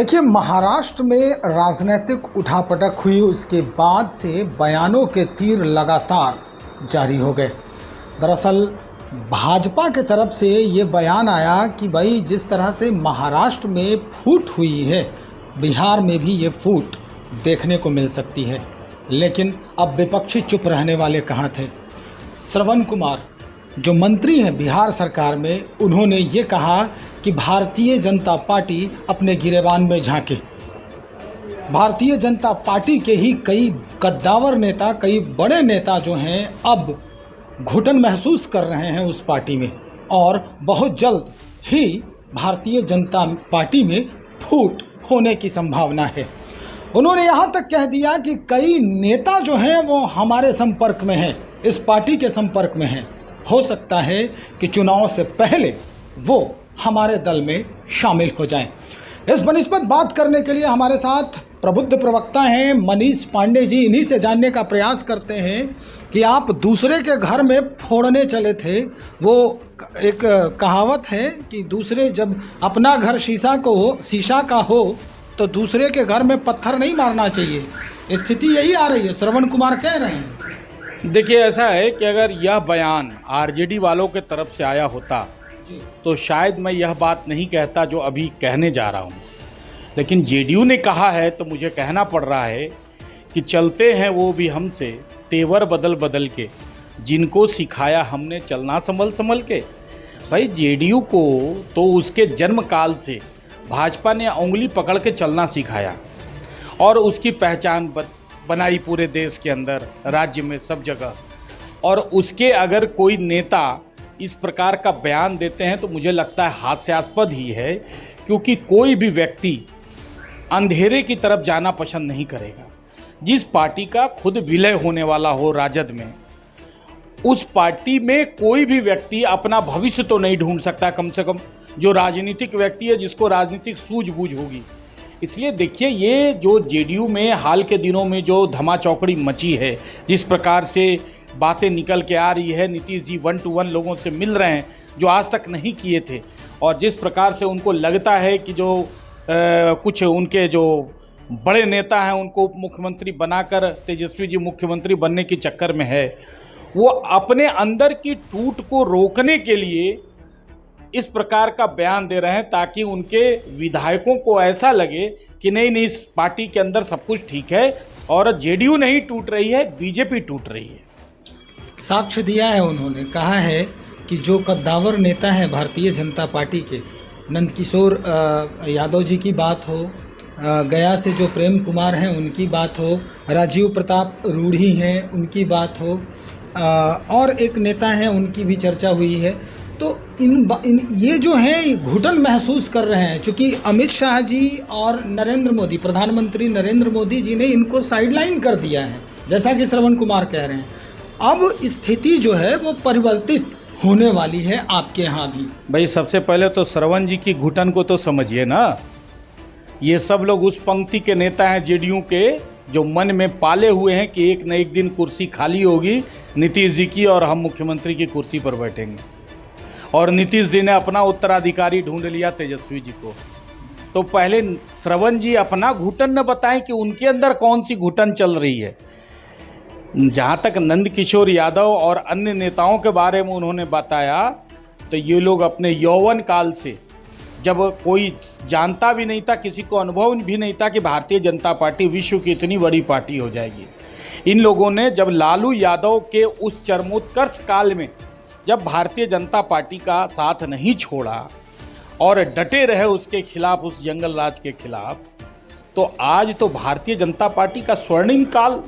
देखिए, महाराष्ट्र में राजनीतिक उठापटक हुई, उसके बाद से बयानों के तीर लगातार जारी हो गए। दरअसल भाजपा के तरफ से ये बयान आया कि भाई जिस तरह से महाराष्ट्र में फूट हुई है, बिहार में भी ये फूट देखने को मिल सकती है। लेकिन अब विपक्षी चुप रहने वाले कहाँ थे। श्रवण कुमार जो मंत्री हैं बिहार सरकार में, उन्होंने ये कहा कि भारतीय जनता पार्टी अपने गिरेबान में झांके। भारतीय जनता पार्टी के ही कई कद्दावर नेता, कई बड़े नेता जो हैं, अब घुटन महसूस कर रहे हैं उस पार्टी में, और बहुत जल्द ही भारतीय जनता पार्टी में फूट होने की संभावना है। उन्होंने यहाँ तक कह दिया कि कई नेता जो हैं वो हमारे संपर्क में हैं, इस पार्टी के संपर्क में हैं। हो सकता है कि चुनाव से पहले वो हमारे दल में शामिल हो जाएं। इस बनिस्बत बात करने के लिए हमारे साथ प्रबुद्ध प्रवक्ता हैं मनीष पांडे जी। इन्हीं से जानने का प्रयास करते हैं कि आप दूसरे के घर में फोड़ने चले थे। वो एक कहावत है कि दूसरे जब अपना घर शीशा का हो तो दूसरे के घर में पत्थर नहीं मारना चाहिए। स्थिति यही आ रही है, श्रवण कुमार कह रहे हैं। देखिए, ऐसा है कि अगर यह बयान आरजेडी वालों के तरफ से आया होता तो शायद मैं यह बात नहीं कहता जो अभी कहने जा रहा हूँ। लेकिन जेडीयू ने कहा है तो मुझे कहना पड़ रहा है कि चलते हैं वो भी हमसे तेवर बदल बदल के, जिनको सिखाया हमने चलना संभल संभल के। भाई, जेडीयू को तो उसके जन्म काल से भाजपा ने उंगली पकड़ के चलना सिखाया और उसकी पहचान बनाई पूरे देश के अंदर, राज्य में, सब जगह। और उसके अगर कोई नेता इस प्रकार का बयान देते हैं तो मुझे लगता है हास्यास्पद ही है, क्योंकि कोई भी व्यक्ति अंधेरे की तरफ जाना पसंद नहीं करेगा। जिस पार्टी का खुद विलय होने वाला हो राजद में, उस पार्टी में कोई भी व्यक्ति अपना भविष्य तो नहीं ढूंढ सकता, कम से कम जो राजनीतिक व्यक्ति है, जिसको राजनीतिक सूझबूझ होगी। इसलिए देखिए, ये जो जेडीयू में हाल के दिनों में जो धमाचौकड़ी मची है, जिस प्रकार से बातें निकल के आ रही है, नीतीश जी 1 to 1 लोगों से मिल रहे हैं जो आज तक नहीं किए थे, और जिस प्रकार से उनको लगता है कि जो कुछ उनके जो बड़े नेता हैं उनको उप मुख्यमंत्री बनाकर तेजस्वी जी मुख्यमंत्री बनने के चक्कर में है, वो अपने अंदर की टूट को रोकने के लिए इस प्रकार का बयान दे रहे हैं, ताकि उनके विधायकों को ऐसा लगे कि नहीं, इस पार्टी के अंदर सब कुछ ठीक है और जेडीयू नहीं टूट रही है, बीजेपी टूट रही है। साक्ष्य दिया है उन्होंने, कहा है कि जो कद्दावर नेता हैं भारतीय जनता पार्टी के, नंदकिशोर यादव जी की बात हो, गया से जो प्रेम कुमार हैं उनकी बात हो, राजीव प्रताप रूढ़ी हैं उनकी बात हो, और एक नेता हैं उनकी भी चर्चा हुई है। तो ये जो है घुटन महसूस कर रहे हैं, चूँकि अमित शाह जी और नरेंद्र मोदी, प्रधानमंत्री नरेंद्र मोदी जी ने इनको साइडलाइन कर दिया है, जैसा कि श्रवण कुमार कह रहे हैं। अब स्थिति जो है वो परिवर्तित होने वाली है आपके यहाँ भी। भाई, सबसे पहले तो श्रवण जी की घुटन को तो समझिए ना। ये सब लोग उस पंक्ति के नेता हैं जेडीयू के, जो मन में पाले हुए हैं कि एक न एक दिन कुर्सी खाली होगी नीतीश जी की और हम मुख्यमंत्री की कुर्सी पर बैठेंगे। और नीतीश जी ने अपना उत्तराधिकारी ढूंढ लिया, तेजस्वी जी को। तो पहले श्रवण जी अपना घुटन न बताएं कि उनके अंदर कौन सी घुटन चल रही है। जहाँ तक नंदकिशोर यादव और अन्य नेताओं के बारे में उन्होंने बताया, तो ये लोग अपने यौवन काल से, जब कोई जानता भी नहीं था, किसी को अनुभव भी नहीं था कि भारतीय जनता पार्टी विश्व की इतनी बड़ी पार्टी हो जाएगी, इन लोगों ने जब लालू यादव के उस चरमोत्कर्ष काल में जब भारतीय जनता पार्टी का साथ नहीं छोड़ा और डटे रहे उसके खिलाफ, उस जंगल राज के खिलाफ, तो आज तो भारतीय जनता पार्टी का स्वर्णिम काल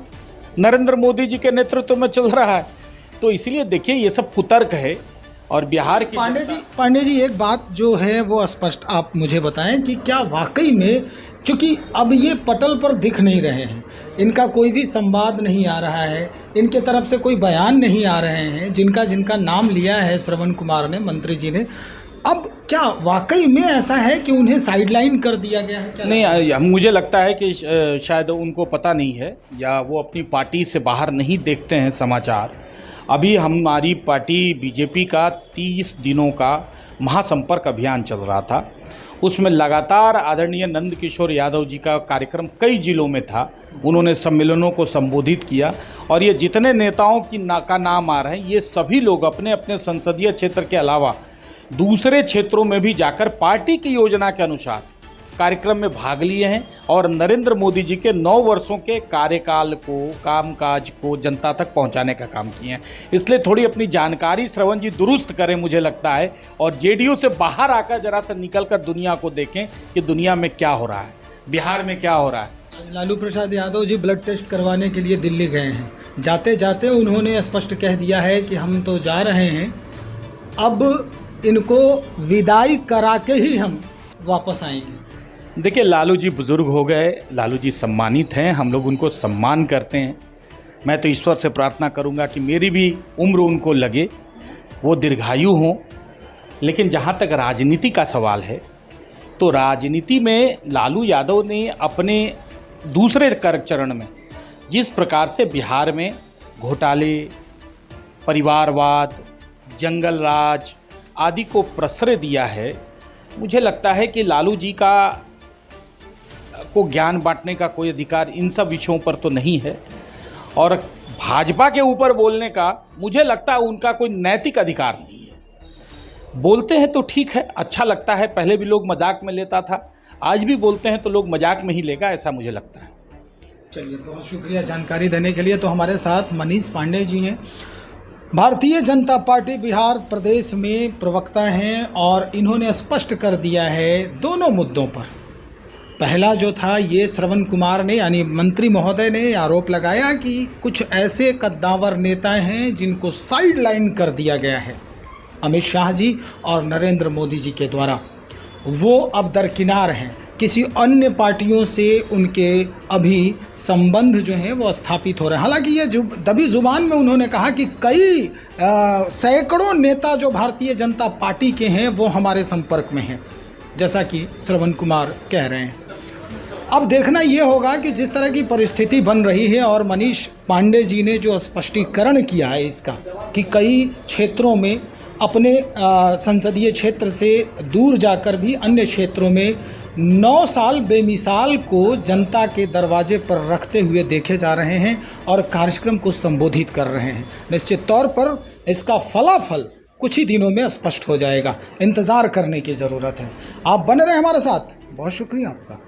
नरेंद्र मोदी जी के नेतृत्व में चल रहा है। तो इसलिए देखिए, ये सब कुतर्क है। और बिहार की पांडे जी एक बात जो है वो स्पष्ट आप मुझे बताएं कि क्या वाकई में, चूँकि अब ये पटल पर दिख नहीं रहे हैं, इनका कोई भी संवाद नहीं आ रहा है, इनके तरफ से कोई बयान नहीं आ रहे हैं, जिनका नाम लिया है श्रवण कुमार ने, मंत्री जी ने, अब क्या वाकई में ऐसा है कि उन्हें साइडलाइन कर दिया गया है? क्या नहीं, मुझे लगता है कि शायद उनको पता नहीं है, या वो अपनी पार्टी से बाहर नहीं देखते हैं समाचार। अभी हमारी पार्टी बीजेपी का 30 दिनों का महासंपर्क अभियान चल रहा था, उसमें लगातार आदरणीय नंद किशोर यादव जी का कार्यक्रम कई जिलों में था। उन्होंने सम्मेलनों को संबोधित किया और ये जितने नेताओं का नाम आ रहे हैं, ये सभी लोग अपने अपने संसदीय क्षेत्र के अलावा दूसरे क्षेत्रों में भी जाकर पार्टी की योजना के अनुसार कार्यक्रम में भाग लिए हैं और नरेंद्र मोदी जी के 9 वर्षों के कार्यकाल को, कामकाज को जनता तक पहुंचाने का काम किए हैं। इसलिए थोड़ी अपनी जानकारी श्रवण जी दुरुस्त करें मुझे लगता है, और जेडीयू से बाहर आकर जरा सा निकल कर दुनिया को देखें कि दुनिया में क्या हो रहा है, बिहार में क्या हो रहा है। लालू प्रसाद यादव जी ब्लड टेस्ट करवाने के लिए दिल्ली गए हैं। जाते जाते उन्होंने स्पष्ट कह दिया है कि हम तो जा रहे हैं, अब इनको विदाई करा के ही हम वापस आएंगे। देखिए, लालू जी बुज़ुर्ग हो गए, लालू जी सम्मानित हैं, हम लोग उनको सम्मान करते हैं। मैं तो ईश्वर से प्रार्थना करूंगा कि मेरी भी उम्र उनको लगे, वो दीर्घायु हों। लेकिन जहाँ तक राजनीति का सवाल है, तो राजनीति में लालू यादव ने अपने दूसरे चरण में जिस प्रकार से बिहार में घोटाले, परिवारवाद, जंगल राज आदि को प्रश्रय दिया है, मुझे लगता है कि लालू जी को ज्ञान बांटने का कोई अधिकार इन सब विषयों पर तो नहीं है, और भाजपा के ऊपर बोलने का मुझे लगता है उनका कोई नैतिक अधिकार नहीं है। बोलते हैं तो ठीक है, अच्छा लगता है, पहले भी लोग मजाक में लेता था, आज भी बोलते हैं तो लोग मजाक में ही लेगा, ऐसा मुझे लगता है। चलिए, बहुत शुक्रिया जानकारी देने के लिए। तो हमारे साथ मनीष पांडे जी हैं, भारतीय जनता पार्टी बिहार प्रदेश में प्रवक्ता हैं, और इन्होंने स्पष्ट कर दिया है दोनों मुद्दों पर। पहला जो था, ये श्रवण कुमार ने यानी मंत्री महोदय ने आरोप लगाया कि कुछ ऐसे कद्दावर नेता हैं जिनको साइड लाइन कर दिया गया है अमित शाह जी और नरेंद्र मोदी जी के द्वारा, वो अब दरकिनार हैं, किसी अन्य पार्टियों से उनके अभी संबंध जो हैं वो स्थापित हो रहे हैं। हालांकि ये दबी जुबान में उन्होंने कहा कि कई सैकड़ों नेता जो भारतीय जनता पार्टी के हैं वो हमारे संपर्क में हैं, जैसा कि श्रवण कुमार कह रहे हैं। अब देखना ये होगा कि जिस तरह की परिस्थिति बन रही है, और मनीष पांडे जी ने जो स्पष्टीकरण किया है इसका कि कई क्षेत्रों में अपने संसदीय क्षेत्र से दूर जाकर भी अन्य क्षेत्रों में 9 साल बेमिसाल को जनता के दरवाजे पर रखते हुए देखे जा रहे हैं और कार्यक्रम को संबोधित कर रहे हैं। निश्चित तौर पर इसका फलाफल कुछ ही दिनों में स्पष्ट हो जाएगा, इंतज़ार करने की ज़रूरत है। आप बने रहे हमारे साथ, बहुत शुक्रिया आपका।